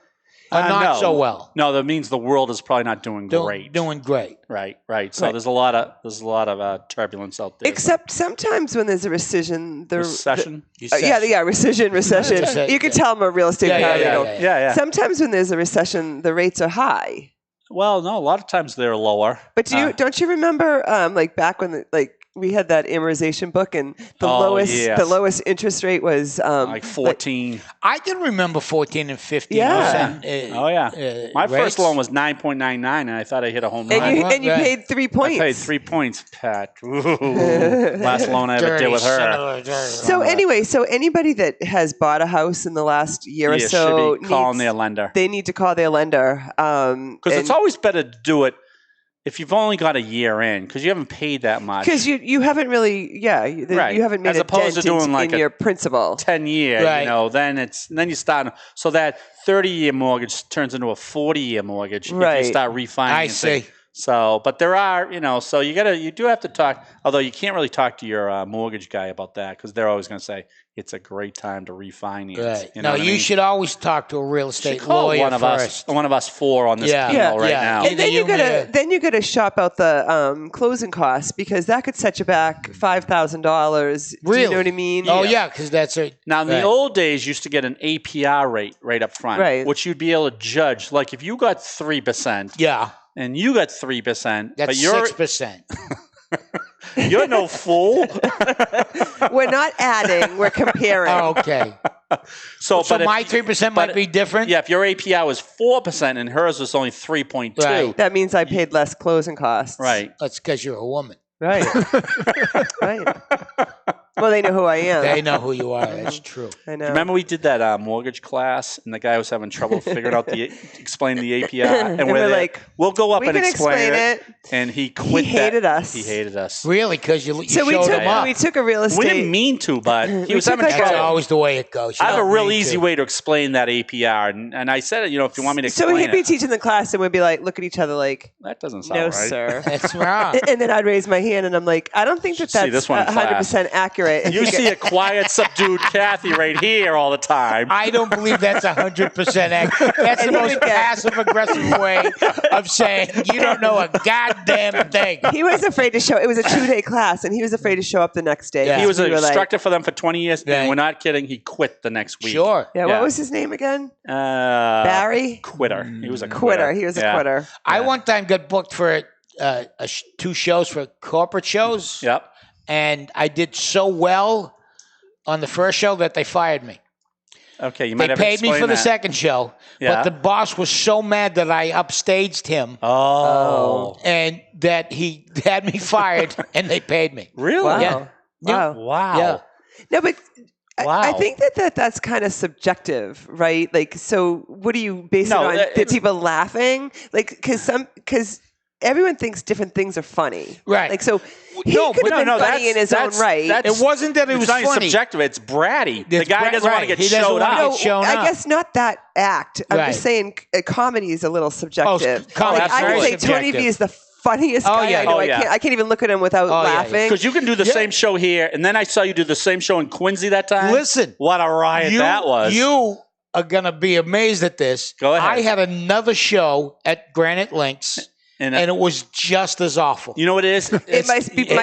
Speaker 6: or not
Speaker 4: no.
Speaker 6: so well.
Speaker 4: No, that means the world is probably not doing great.
Speaker 6: Doing great.
Speaker 4: Right. So
Speaker 5: Right.
Speaker 4: there's a lot of turbulence out there.
Speaker 5: Except sometimes when there's a recession,
Speaker 4: recession.
Speaker 5: recession.
Speaker 6: Recession,
Speaker 5: You can
Speaker 6: yeah.
Speaker 5: tell I'm a real estate
Speaker 6: Yeah,
Speaker 5: guy.
Speaker 6: yeah,
Speaker 4: Yeah.
Speaker 5: Sometimes when there's a recession, the rates are high.
Speaker 4: Well, no, a lot of times they're lower.
Speaker 5: But don't you remember like back when we had that amortization book and the
Speaker 4: yes.
Speaker 5: lowest interest rate was
Speaker 4: Like 14.
Speaker 6: I can remember 14 and 15%.
Speaker 5: Yeah.
Speaker 4: Oh yeah. My
Speaker 6: rates.
Speaker 4: first loan was 9.99, and I thought I hit a home run.
Speaker 5: and you
Speaker 6: Right.
Speaker 5: paid 3 points.
Speaker 4: I paid 3 points, Pat. Ooh. Last loan I ever did with her.
Speaker 5: So anyway, anybody that has bought a house in the last year or
Speaker 4: Yeah,
Speaker 5: so
Speaker 4: should be calling their lender.
Speaker 5: They need to call their lender.
Speaker 4: Because it's always better to do it if you've only got a year in, because you haven't paid that much.
Speaker 5: because you haven't really
Speaker 4: Right.
Speaker 5: you haven't made
Speaker 4: As
Speaker 5: a
Speaker 4: opposed
Speaker 5: dent
Speaker 4: to doing
Speaker 5: in
Speaker 4: like a
Speaker 5: your principal.
Speaker 4: 10-year,
Speaker 6: Right.
Speaker 4: then you start. So that 30-year mortgage turns into a 40-year mortgage if
Speaker 5: Right.
Speaker 4: you start refinancing.
Speaker 6: I see.
Speaker 4: So, but there are, so you do have to talk, although you can't really talk to your mortgage guy about that because they're always going to say it's a great time to refinance.
Speaker 6: Right.
Speaker 4: You know
Speaker 6: No,
Speaker 4: what I
Speaker 6: you
Speaker 4: mean?
Speaker 6: should always talk to a real
Speaker 4: You should
Speaker 6: estate
Speaker 4: call
Speaker 6: lawyer
Speaker 4: one of
Speaker 6: first.
Speaker 4: us four on this panel right now.
Speaker 5: And then
Speaker 6: Either
Speaker 5: you gotta shop out the closing costs because that could set you back $5,000.
Speaker 6: Really?
Speaker 5: Do you know what I mean?
Speaker 6: Oh, yeah, because that's it.
Speaker 4: Now, in the
Speaker 6: Right.
Speaker 4: old days, you used to get an APR rate right up front,
Speaker 5: Right.
Speaker 4: which you'd be able to judge. Like if you got 3%
Speaker 6: Yeah,
Speaker 4: and you got 3%,
Speaker 6: that's
Speaker 4: but you're
Speaker 6: 6%.
Speaker 4: you're no fool.
Speaker 5: We're not adding. We're comparing.
Speaker 6: Oh, okay.
Speaker 4: So but
Speaker 6: my
Speaker 4: if,
Speaker 6: 3% might be different.
Speaker 4: Yeah, if your APR was 4% and hers was only 3.2.
Speaker 6: Right.
Speaker 5: That means I paid less closing costs.
Speaker 4: Right.
Speaker 6: That's because you're a woman.
Speaker 5: Right. Right. Well, they know who I am.
Speaker 6: They know who you are. That's true.
Speaker 5: I know.
Speaker 4: Remember we did that mortgage class, and the guy was having trouble figuring out explaining the APR, and
Speaker 5: we're
Speaker 4: we're
Speaker 5: like,
Speaker 4: we'll go up
Speaker 5: we
Speaker 4: and
Speaker 5: can
Speaker 4: explain it.
Speaker 5: it.
Speaker 4: And he quit.
Speaker 5: He hated us.
Speaker 4: He hated us.
Speaker 6: Really? Because you
Speaker 5: So we
Speaker 6: showed
Speaker 5: took
Speaker 6: him up.
Speaker 5: we took a real estate.
Speaker 4: We didn't mean to, but he was
Speaker 5: took
Speaker 4: having
Speaker 5: like
Speaker 6: That's
Speaker 4: trouble.
Speaker 6: always the way it goes. You
Speaker 4: I have a
Speaker 6: don't
Speaker 4: real
Speaker 6: mean
Speaker 4: easy
Speaker 6: to.
Speaker 4: way to explain that APR, and I said it. If you want me to
Speaker 5: So
Speaker 4: explain
Speaker 5: he'd be
Speaker 4: it,
Speaker 5: teaching the class, and we'd be like, look at each other like,
Speaker 4: that doesn't sound
Speaker 5: no,
Speaker 4: right.
Speaker 5: sir.
Speaker 6: That's wrong.
Speaker 5: And then I'd raise my hand, and I'm like, I don't think
Speaker 4: Should
Speaker 5: that's
Speaker 4: see this one in class.
Speaker 5: 100% accurate. And
Speaker 4: You see a quiet, subdued Kathy right here all the time.
Speaker 6: I don't believe that's 100% accurate. That's the
Speaker 5: And he
Speaker 6: most
Speaker 5: would get-
Speaker 6: passive-aggressive way of saying you don't know a goddamn thing.
Speaker 5: he was afraid to show. It was a 2-day class, and he was afraid to show up the next day.
Speaker 6: Yeah.
Speaker 4: He was
Speaker 5: We
Speaker 4: an
Speaker 5: were like-
Speaker 4: instructor for them for 20 years,
Speaker 6: Right.
Speaker 4: and we're not kidding. He quit the next week.
Speaker 6: Sure.
Speaker 5: Yeah,
Speaker 4: Yeah.
Speaker 5: what was his name again?
Speaker 4: Barry?
Speaker 5: Barry?
Speaker 4: Quitter. He was a
Speaker 5: Quitter. He was a
Speaker 4: Yeah.
Speaker 5: quitter.
Speaker 6: I one time got booked for 2 shows for corporate shows,
Speaker 4: Yep.
Speaker 6: and I did so well on the first show that they fired me.
Speaker 4: Okay, you might
Speaker 6: They
Speaker 4: have
Speaker 6: paid me for
Speaker 4: explained
Speaker 6: the
Speaker 4: that.
Speaker 6: second show,
Speaker 4: Yeah.
Speaker 6: but the boss was so mad that I upstaged him
Speaker 4: Oh.
Speaker 6: and that he had me fired, and they paid me.
Speaker 4: Really?
Speaker 5: Wow.
Speaker 6: Yeah.
Speaker 5: Wow.
Speaker 4: Wow.
Speaker 6: Yeah.
Speaker 5: No, but
Speaker 4: Wow.
Speaker 5: I think that's kind of subjective, right? Like, so what do you base
Speaker 4: No,
Speaker 5: it on?
Speaker 4: it's-
Speaker 5: Did people laughing? Like, because everyone thinks different things are funny,
Speaker 6: Right.
Speaker 5: Like, so he
Speaker 6: No,
Speaker 5: could
Speaker 6: but
Speaker 5: have been funny in his own right.
Speaker 6: It wasn't that it
Speaker 4: It's
Speaker 6: was
Speaker 4: not even
Speaker 6: funny.
Speaker 4: subjective. It's bratty. The
Speaker 6: It's
Speaker 4: guy doesn't want to
Speaker 6: right.
Speaker 4: get
Speaker 6: He doesn't
Speaker 4: showed
Speaker 6: wanna
Speaker 4: up.
Speaker 6: get
Speaker 5: No,
Speaker 6: shown
Speaker 5: I
Speaker 6: up.
Speaker 5: guess not that act. I'm
Speaker 6: Right.
Speaker 5: just saying comedy is a little subjective.
Speaker 6: comedy
Speaker 5: Like,
Speaker 6: is
Speaker 5: I
Speaker 6: very
Speaker 5: would say Tony
Speaker 6: subjective.
Speaker 5: V is the funniest
Speaker 6: Oh,
Speaker 5: guy
Speaker 6: yeah.
Speaker 5: I know.
Speaker 4: Oh, yeah.
Speaker 5: I can't even look at him without
Speaker 6: Oh, yeah.
Speaker 5: laughing.
Speaker 4: Because you can do the same show here, and then I saw you do the same show in Quincy that time.
Speaker 6: Listen,
Speaker 4: What a riot that was.
Speaker 6: You are going to be amazed at this.
Speaker 4: Go ahead.
Speaker 6: I had another show at Granite Links, and it was just as awful.
Speaker 4: You know what it is?
Speaker 5: It must be the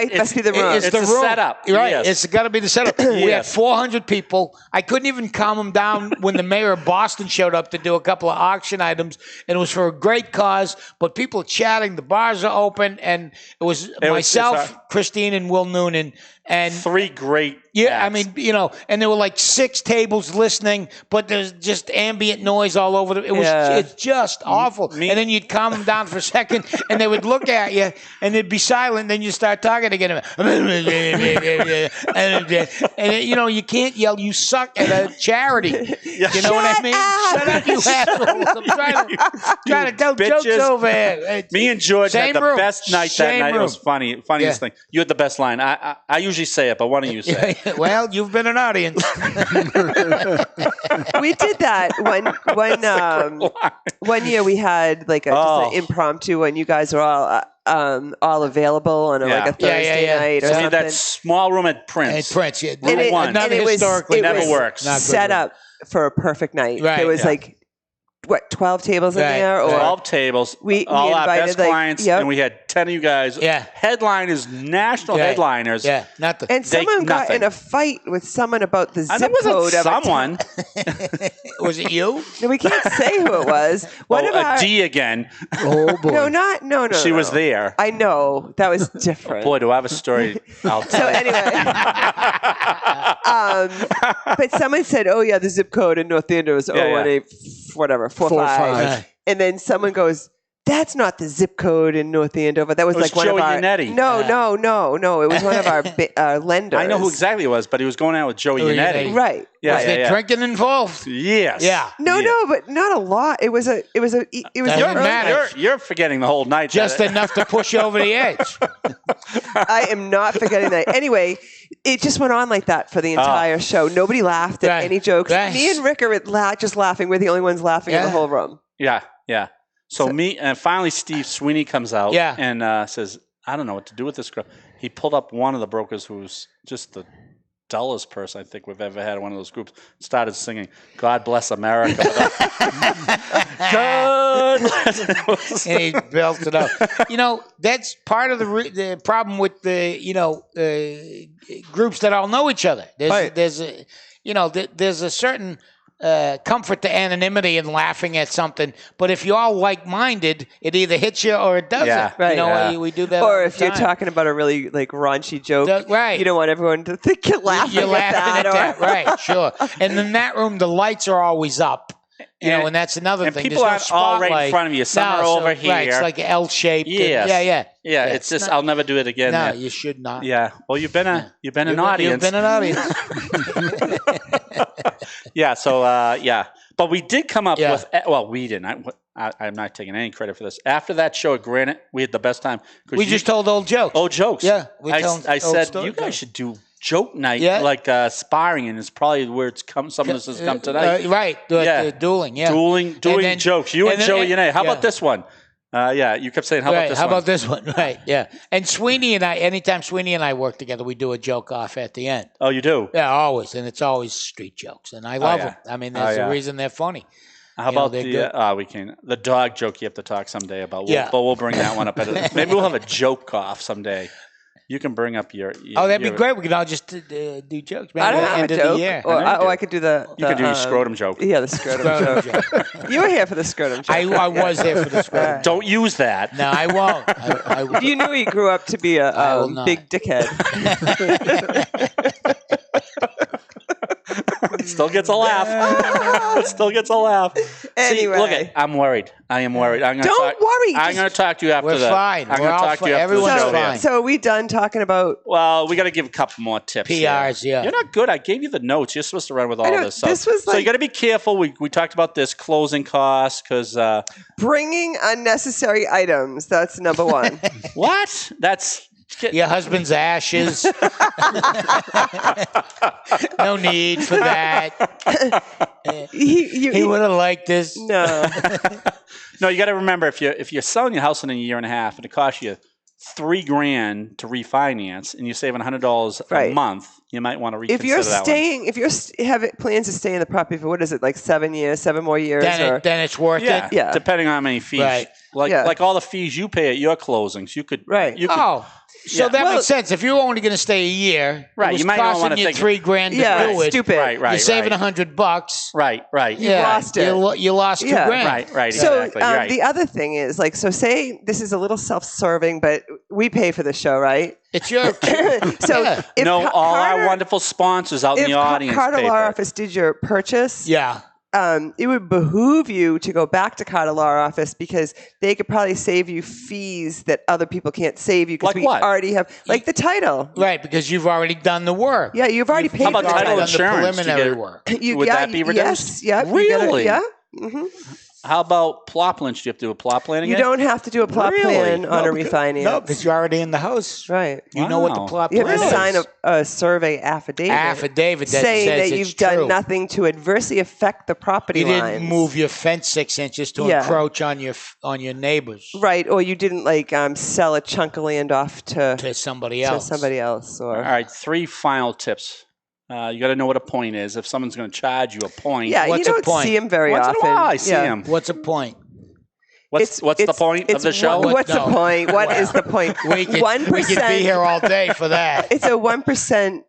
Speaker 5: room.
Speaker 6: It's the
Speaker 4: a
Speaker 6: room.
Speaker 4: setup.
Speaker 6: Right.
Speaker 4: Yes.
Speaker 6: It's got to be the setup. We had
Speaker 4: Yes.
Speaker 6: 400 people. I couldn't even calm them down when the mayor of Boston showed up to do a couple of auction items, and it was for a great cause, but people are chatting. The bars are open, and it was myself, Christine, and Will Noonan. And
Speaker 4: 3 great
Speaker 6: yeah,
Speaker 4: acts.
Speaker 6: I mean, and there were like 6 tables listening, but there's just ambient noise all over. It's just awful. And then you'd calm them down for a second, and they would look at you, and they'd be silent. Then you start talking again, and you can't yell. You suck at a charity. You know what I mean? Shut up, you assholes! I'm trying to tell jokes
Speaker 4: bitches.
Speaker 6: over here.
Speaker 4: Me and George had
Speaker 6: Same
Speaker 4: the
Speaker 6: room.
Speaker 4: best night that
Speaker 6: Same
Speaker 4: night. It
Speaker 6: room.
Speaker 4: was funniest thing. You had the best line. I usually say it, but why don't you say it?
Speaker 6: Well, you've been an audience.
Speaker 5: We did that one year. We had like just an impromptu when you guys were all available on like a Thursday night or
Speaker 4: We
Speaker 5: something.
Speaker 4: had that small room at Prince.
Speaker 6: At Prince, yeah.
Speaker 4: Room
Speaker 5: it-
Speaker 4: one.
Speaker 5: and
Speaker 6: Not
Speaker 5: it was-
Speaker 6: historically.
Speaker 5: it
Speaker 4: Never
Speaker 5: was
Speaker 4: works.
Speaker 6: Not good
Speaker 5: set
Speaker 6: room.
Speaker 5: up for a perfect night.
Speaker 6: Right,
Speaker 5: There was
Speaker 6: yeah.
Speaker 5: like 12 tables in
Speaker 6: Right,
Speaker 5: there, or
Speaker 4: 12 tables,
Speaker 5: we
Speaker 4: all our
Speaker 5: invited,
Speaker 4: best
Speaker 5: like,
Speaker 4: clients,
Speaker 5: yep.
Speaker 4: and we had 10 of you guys.
Speaker 6: Yeah.
Speaker 4: Headliners, national
Speaker 6: Yeah.
Speaker 4: headliners.
Speaker 6: Yeah, not the.
Speaker 5: and someone got
Speaker 4: nothing.
Speaker 5: in a fight with someone about the
Speaker 4: I
Speaker 5: zip
Speaker 4: wasn't
Speaker 5: code of
Speaker 4: someone.
Speaker 6: Was it you?
Speaker 5: No, we can't say who it was. One of
Speaker 4: a
Speaker 5: our
Speaker 4: D again.
Speaker 7: Oh boy.
Speaker 5: no.
Speaker 4: She was there.
Speaker 5: I know that was different.
Speaker 4: Boy, do I have a story. I'll
Speaker 5: So
Speaker 4: tell you.
Speaker 5: anyway, but someone said, "Oh yeah, the zip code in North Andover is
Speaker 4: Yeah,
Speaker 5: 018 whatever 45.
Speaker 7: 45.
Speaker 5: And then someone goes, "That's not the zip code in North Andover. That was
Speaker 4: It was
Speaker 5: like one
Speaker 4: Joe
Speaker 5: of our
Speaker 4: Yannetti.
Speaker 5: no. It was one of our lenders.
Speaker 4: I know who exactly it was, but he was going out with Joe
Speaker 6: Yannetti.
Speaker 4: Yannetti.
Speaker 5: Right.
Speaker 4: Yeah,
Speaker 6: Was there drinking involved?
Speaker 4: Yes.
Speaker 6: Yeah.
Speaker 5: No, but not a lot. It was
Speaker 6: Doesn't
Speaker 5: early-
Speaker 6: matter.
Speaker 4: You're forgetting the whole night.
Speaker 6: Just enough to push you over the edge.
Speaker 5: I am not forgetting that. Anyway, it just went on like that for the entire show. Nobody laughed at
Speaker 6: Right.
Speaker 5: any jokes.
Speaker 6: Right.
Speaker 5: Me and Rick are just laughing. We're the only ones laughing in the
Speaker 6: Yeah.
Speaker 5: whole room.
Speaker 4: Yeah. So me and finally Steve Sweeney comes out
Speaker 6: Yeah.
Speaker 4: and says, "I don't know what to do with this girl." He pulled up one of the brokers who's just the dullest person I think we've ever had in one of those groups. Started singing "God Bless America." God bless.
Speaker 6: And he belted out. That's part of the problem with the groups that all know each other. There's
Speaker 4: Right.
Speaker 6: there's a certain comfort to anonymity and laughing at something. But if you're all like-minded, it either hits you or it doesn't.
Speaker 4: Yeah.
Speaker 5: Right.
Speaker 6: You know,
Speaker 4: Yeah.
Speaker 6: we do that.
Speaker 5: Or
Speaker 6: all
Speaker 5: if
Speaker 6: the
Speaker 5: you're
Speaker 6: time.
Speaker 5: talking about a really like raunchy joke,
Speaker 6: Right.
Speaker 5: you don't want everyone to think you're laughing
Speaker 6: You're
Speaker 5: at
Speaker 6: laughing
Speaker 5: that.
Speaker 6: at
Speaker 5: or-
Speaker 6: that, right? Sure. And in that room, the lights are always up. You know,
Speaker 4: And-
Speaker 6: and that's another
Speaker 4: and
Speaker 6: thing.
Speaker 4: people
Speaker 6: There's no
Speaker 4: aren't all right in
Speaker 6: spotlight.
Speaker 4: front of you. Some are over
Speaker 6: Right,
Speaker 4: here.
Speaker 6: it's like L-shaped.
Speaker 4: Yes.
Speaker 6: Yeah.
Speaker 4: It's just
Speaker 6: not-
Speaker 4: I'll never do it again.
Speaker 6: No,
Speaker 4: Yeah.
Speaker 6: you should not.
Speaker 4: Yeah. Well, you've been an audience.
Speaker 6: You've been an audience.
Speaker 4: Yeah. So yeah, but we did come up
Speaker 6: Yeah.
Speaker 4: with. Well, we didn't. I'm not taking any credit for this. After that show at Granite, we had the best time. 'Cause
Speaker 6: We just told old jokes.
Speaker 4: old jokes.
Speaker 6: Yeah, we
Speaker 4: I
Speaker 6: tell old
Speaker 4: said
Speaker 6: stories,
Speaker 4: you guys
Speaker 6: yeah.
Speaker 4: should do joke night,
Speaker 6: Yeah.
Speaker 4: like sparring, and it's probably where it's come. Some of this has come tonight.
Speaker 6: Right.
Speaker 4: Yeah.
Speaker 6: Dueling. Yeah.
Speaker 4: Doing
Speaker 6: And then-
Speaker 4: jokes. You and
Speaker 6: then-
Speaker 4: Joey Yane. How
Speaker 6: yeah.
Speaker 4: about this one? Yeah, you kept saying, how about
Speaker 6: Right.
Speaker 4: this
Speaker 6: How
Speaker 4: one?
Speaker 6: about this one? Right. Yeah. And Sweeney and I, anytime Sweeney and I work together, we do a joke off at the end.
Speaker 4: Oh, you do?
Speaker 6: Yeah, always. And it's always street jokes. And I love
Speaker 4: yeah.
Speaker 6: them. I mean, there's
Speaker 4: yeah.
Speaker 6: a reason they're funny.
Speaker 4: How
Speaker 6: You know,
Speaker 4: about
Speaker 6: they're
Speaker 4: the
Speaker 6: good.
Speaker 4: we can the dog joke you have to talk someday about?
Speaker 6: Yeah.
Speaker 4: But we'll bring that one up. Maybe we'll have a joke off someday. You can bring up your
Speaker 6: Oh, that'd be
Speaker 4: your-
Speaker 6: great. We could all just do jokes.
Speaker 5: I don't
Speaker 6: Maybe
Speaker 5: have
Speaker 6: end
Speaker 5: a
Speaker 6: of the
Speaker 5: joke.
Speaker 6: year.
Speaker 5: Or,
Speaker 4: I know you do.
Speaker 5: I could do the.
Speaker 4: You could do your scrotum joke.
Speaker 5: Yeah, the scrotum
Speaker 6: Scrotum
Speaker 5: joke.
Speaker 6: joke.
Speaker 5: You were here for the scrotum joke.
Speaker 6: I was there for the scrotum.
Speaker 4: Don't use that.
Speaker 6: No, I won't. I
Speaker 5: You knew he grew up to be
Speaker 6: I
Speaker 5: a
Speaker 6: will not.
Speaker 5: big dickhead.
Speaker 4: Still gets a laugh. Still gets a laugh.
Speaker 5: Anyway.
Speaker 4: See, look, I'm worried. I am worried. I'm gonna
Speaker 5: Don't
Speaker 4: talk,
Speaker 5: worry,
Speaker 4: I'm
Speaker 5: just-
Speaker 4: going to talk to you after
Speaker 6: We're
Speaker 4: the.
Speaker 6: fine.
Speaker 4: I'm
Speaker 6: We're
Speaker 4: going to
Speaker 6: all
Speaker 4: talk to you
Speaker 6: fine.
Speaker 4: after the
Speaker 6: Everyone's
Speaker 4: show.
Speaker 6: fine.
Speaker 4: Here.
Speaker 5: So are we done talking about?
Speaker 4: Well, we got to give a couple more tips.
Speaker 6: PRs,
Speaker 4: here.
Speaker 6: yeah.
Speaker 4: You're not good. I gave you the notes. You're supposed to run with all
Speaker 5: know,
Speaker 4: this stuff.
Speaker 5: this was
Speaker 4: so you
Speaker 5: like-
Speaker 4: got to be careful. We talked about this closing costs because
Speaker 5: Bringing unnecessary items. That's number one.
Speaker 4: what? That's
Speaker 6: Your husband's ashes. No need for that. He would have liked this.
Speaker 5: No.
Speaker 4: no. You got to remember if you're selling your house in a year and a half and it costs you $3,000 to refinance and you're saving $100
Speaker 5: Right.
Speaker 4: a month, you might want to reconsider
Speaker 5: If you're
Speaker 4: that
Speaker 5: staying, if you're having plans to stay in the property for what is it, like 7 years, 7 more years, or
Speaker 6: Then it's worth
Speaker 4: one. Yeah,
Speaker 6: it.
Speaker 5: Yeah.
Speaker 4: depending on how many fees.
Speaker 6: Right.
Speaker 4: Like all the fees you pay at your closings, you could
Speaker 5: Right.
Speaker 4: You could,
Speaker 6: Oh, so
Speaker 4: Yeah.
Speaker 6: that
Speaker 5: Well-
Speaker 6: makes sense. If you're only going to stay a year,
Speaker 4: Right,
Speaker 6: it was
Speaker 4: you might not
Speaker 6: costing
Speaker 4: wanna
Speaker 6: you
Speaker 4: think-
Speaker 6: $3,000 to
Speaker 5: yeah,
Speaker 6: do it.
Speaker 5: stupid.
Speaker 4: Right.
Speaker 6: You're saving
Speaker 4: right.
Speaker 6: $100.
Speaker 4: Right.
Speaker 5: You lost it.
Speaker 6: You lost
Speaker 5: Yeah.
Speaker 6: $2,000.
Speaker 4: Right.
Speaker 5: So
Speaker 4: Exactly. Right.
Speaker 5: the other thing is, like, so say this is a little self-serving, but we pay for the show, right?
Speaker 6: It's your.
Speaker 5: So
Speaker 6: Yeah.
Speaker 5: if
Speaker 4: no, all
Speaker 5: Carter,
Speaker 4: our wonderful sponsors out in
Speaker 5: if
Speaker 4: the audience
Speaker 5: Carter
Speaker 4: pay
Speaker 5: Law
Speaker 4: for it.
Speaker 5: Office did your purchase,
Speaker 6: Yeah.
Speaker 5: it would behoove you to go back to Carter Law Office because they could probably save you fees that other people can't save you because
Speaker 4: Like
Speaker 5: we
Speaker 4: what?
Speaker 5: already have, like the title.
Speaker 6: Right, because you've already done the work.
Speaker 5: Yeah, you've already paid
Speaker 4: How about
Speaker 5: for the
Speaker 4: title
Speaker 5: title.
Speaker 4: insurance?
Speaker 6: The
Speaker 4: to
Speaker 6: preliminary
Speaker 4: get-
Speaker 6: work.
Speaker 4: Would that be reduced?
Speaker 5: Yes, yeah.
Speaker 4: Really?
Speaker 5: Yeah.
Speaker 4: How about plot plans? Do you have to do a plot plan
Speaker 5: You
Speaker 4: again?
Speaker 5: don't have to do a plot
Speaker 4: Really?
Speaker 5: plan on a
Speaker 6: because-
Speaker 5: refinance.
Speaker 6: No, because you're already in the house.
Speaker 5: Right.
Speaker 6: You know what the
Speaker 4: Wow.
Speaker 6: plot
Speaker 5: You
Speaker 6: plan
Speaker 5: have to
Speaker 6: is.
Speaker 5: sign a survey affidavit.
Speaker 6: Affidavit that
Speaker 5: saying
Speaker 6: says
Speaker 5: that
Speaker 6: it's
Speaker 5: you've done
Speaker 6: true.
Speaker 5: nothing to adversely affect the property
Speaker 6: You
Speaker 5: lines.
Speaker 6: didn't move your fence 6 inches to
Speaker 5: Yeah.
Speaker 6: encroach on your neighbors
Speaker 5: Right, or you didn't like sell a chunk of land off to
Speaker 6: somebody else.
Speaker 5: somebody else, or
Speaker 4: All right, 3 final tips. You got to know what a point is. If someone's going to charge you a point,
Speaker 5: yeah,
Speaker 6: What's
Speaker 5: you
Speaker 6: a
Speaker 5: don't
Speaker 6: point?
Speaker 5: see him very
Speaker 4: once in
Speaker 5: often.
Speaker 4: a while I see
Speaker 5: Yeah.
Speaker 4: him.
Speaker 6: What's a point?
Speaker 4: What's the point of
Speaker 5: it's
Speaker 4: the show?
Speaker 5: What's the
Speaker 6: No.
Speaker 5: point? What is the point?
Speaker 6: We could be
Speaker 5: 1%.
Speaker 6: here all day for that.
Speaker 5: It's a 1%.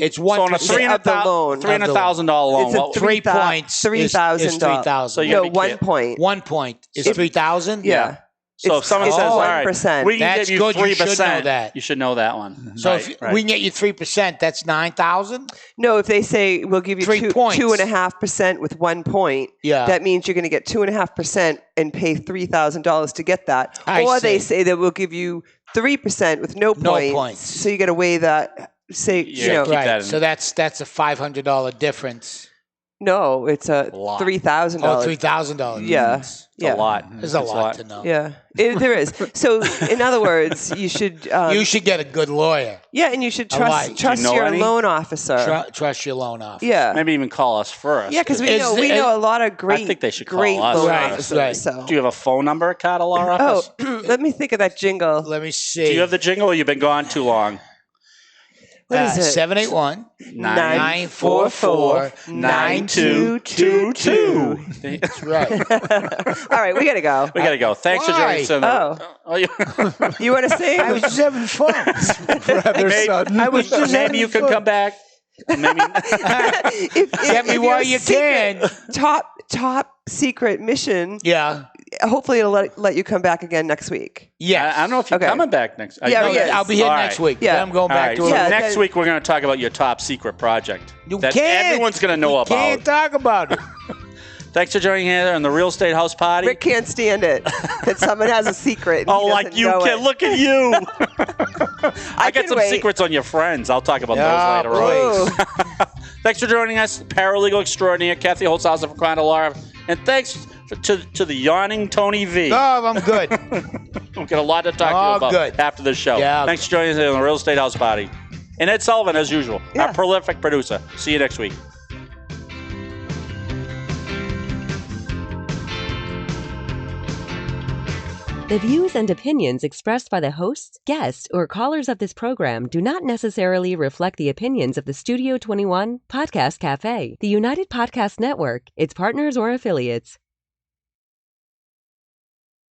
Speaker 6: It's
Speaker 4: So on a
Speaker 6: 1%.
Speaker 5: of the loan.
Speaker 4: $300,000 loan.
Speaker 5: It's a
Speaker 4: what-
Speaker 6: 3 points.
Speaker 5: $3,000.
Speaker 6: Is 3,000.
Speaker 4: So you
Speaker 5: No,
Speaker 4: gotta be
Speaker 5: 1
Speaker 4: careful.
Speaker 5: point.
Speaker 6: 1 point is
Speaker 5: If-
Speaker 6: 3,000.
Speaker 5: Yeah.
Speaker 4: So if someone
Speaker 5: it's
Speaker 4: says, all right,
Speaker 5: 1%.
Speaker 4: we can
Speaker 6: That's
Speaker 4: give you
Speaker 6: good. You
Speaker 4: 3%,
Speaker 6: should know that.
Speaker 4: you should know that one.
Speaker 6: So
Speaker 4: Right,
Speaker 6: if
Speaker 4: right.
Speaker 6: we can get you 3%, that's 9,000.
Speaker 5: No, if they say we'll give you
Speaker 6: 3 points.
Speaker 5: 2.5% with 1 point,
Speaker 6: Yeah.
Speaker 5: that means you're going to get 2.5% and pay $3,000 to get that.
Speaker 6: I
Speaker 5: or they
Speaker 6: see.
Speaker 5: say that we'll give you 3% with no points. So you got to weigh that. Say
Speaker 4: Yeah,
Speaker 5: you know,
Speaker 4: keep that
Speaker 6: Right.
Speaker 4: in.
Speaker 6: So that's a $500 difference.
Speaker 5: no, it's a
Speaker 4: lot.
Speaker 5: $3,000.
Speaker 6: Oh, $3,000.
Speaker 5: Yeah,
Speaker 6: It's
Speaker 5: yeah,
Speaker 4: a lot.
Speaker 6: There's a
Speaker 4: It's
Speaker 6: lot to know.
Speaker 5: yeah. There is. So in other words, you should.
Speaker 6: You should get a good lawyer.
Speaker 5: Yeah, and you should
Speaker 6: A lot. Do
Speaker 5: trust
Speaker 4: you know
Speaker 5: your
Speaker 4: any?
Speaker 5: loan officer.
Speaker 6: Trust your loan officer.
Speaker 5: Yeah.
Speaker 4: Maybe even call us first.
Speaker 5: Yeah, because we
Speaker 6: Is
Speaker 5: know
Speaker 6: it-
Speaker 5: a lot of great.
Speaker 4: think they should call
Speaker 5: great
Speaker 4: us.
Speaker 5: loan
Speaker 6: Right,
Speaker 5: officers.
Speaker 6: right.
Speaker 5: So.
Speaker 4: Do you have a phone number at Carter Law Office?
Speaker 5: Oh, let me think of that jingle.
Speaker 6: Let me see.
Speaker 4: Do you have the jingle or you've been gone too long?
Speaker 5: What is it?
Speaker 6: 781
Speaker 5: 944
Speaker 4: 9222.
Speaker 6: That's right.
Speaker 5: All right, we gotta go.
Speaker 4: We got to go. Thanks for
Speaker 6: Why?
Speaker 4: joining us.
Speaker 5: Oh.
Speaker 4: you-
Speaker 5: You want to sing?
Speaker 6: I was just having fun.
Speaker 7: Rather
Speaker 4: maybe,
Speaker 7: sudden.
Speaker 6: I was just
Speaker 4: maybe you could come back. Maybe
Speaker 6: Get me
Speaker 5: if
Speaker 6: while
Speaker 5: your
Speaker 6: you can.
Speaker 5: top secret mission.
Speaker 6: Yeah.
Speaker 5: Hopefully, it'll let you come back again next week.
Speaker 6: Yeah.
Speaker 4: I don't know if you're
Speaker 5: Okay.
Speaker 4: coming back next.
Speaker 5: Yeah, he is.
Speaker 6: I'll be here
Speaker 4: All
Speaker 6: next
Speaker 4: right.
Speaker 6: week.
Speaker 5: Yeah.
Speaker 6: Then I'm going
Speaker 4: All
Speaker 6: back
Speaker 4: right,
Speaker 6: to
Speaker 4: so
Speaker 6: it.
Speaker 5: Yeah,
Speaker 4: next
Speaker 5: then-
Speaker 4: week we're going to talk about your top secret project
Speaker 6: You
Speaker 4: that
Speaker 6: can't.
Speaker 4: everyone's going to know
Speaker 6: We
Speaker 4: about.
Speaker 6: Can't talk about it.
Speaker 4: Thanks for joining here on the Real Estate House Party.
Speaker 5: Rick can't stand it that someone has a secret. And
Speaker 4: Oh,
Speaker 5: he
Speaker 4: like
Speaker 5: doesn't
Speaker 4: you
Speaker 5: know
Speaker 4: can.
Speaker 5: it.
Speaker 4: Look at you. I got
Speaker 5: can
Speaker 4: some
Speaker 5: wait.
Speaker 4: secrets on your friends. I'll talk about
Speaker 6: Yeah,
Speaker 4: those later on.
Speaker 5: Ooh.
Speaker 4: Thanks for joining us, Paralegal Extraordinaire, Kathy Holtshouser from Crown Law. And thanks to the yawning Tony V.
Speaker 6: Oh, I'm good.
Speaker 4: We've got a lot to talk to you about
Speaker 6: good.
Speaker 4: after the show.
Speaker 6: Yeah.
Speaker 4: Thanks for joining us on the Real Estate House Party. And Ed Sullivan, as usual,
Speaker 5: Yeah.
Speaker 4: our prolific producer. See you next week.
Speaker 1: The views and opinions expressed by the hosts, guests, or callers of this program do not necessarily reflect the opinions of the Studio 21 Podcast Café, the United Podcast Network, its partners, or affiliates.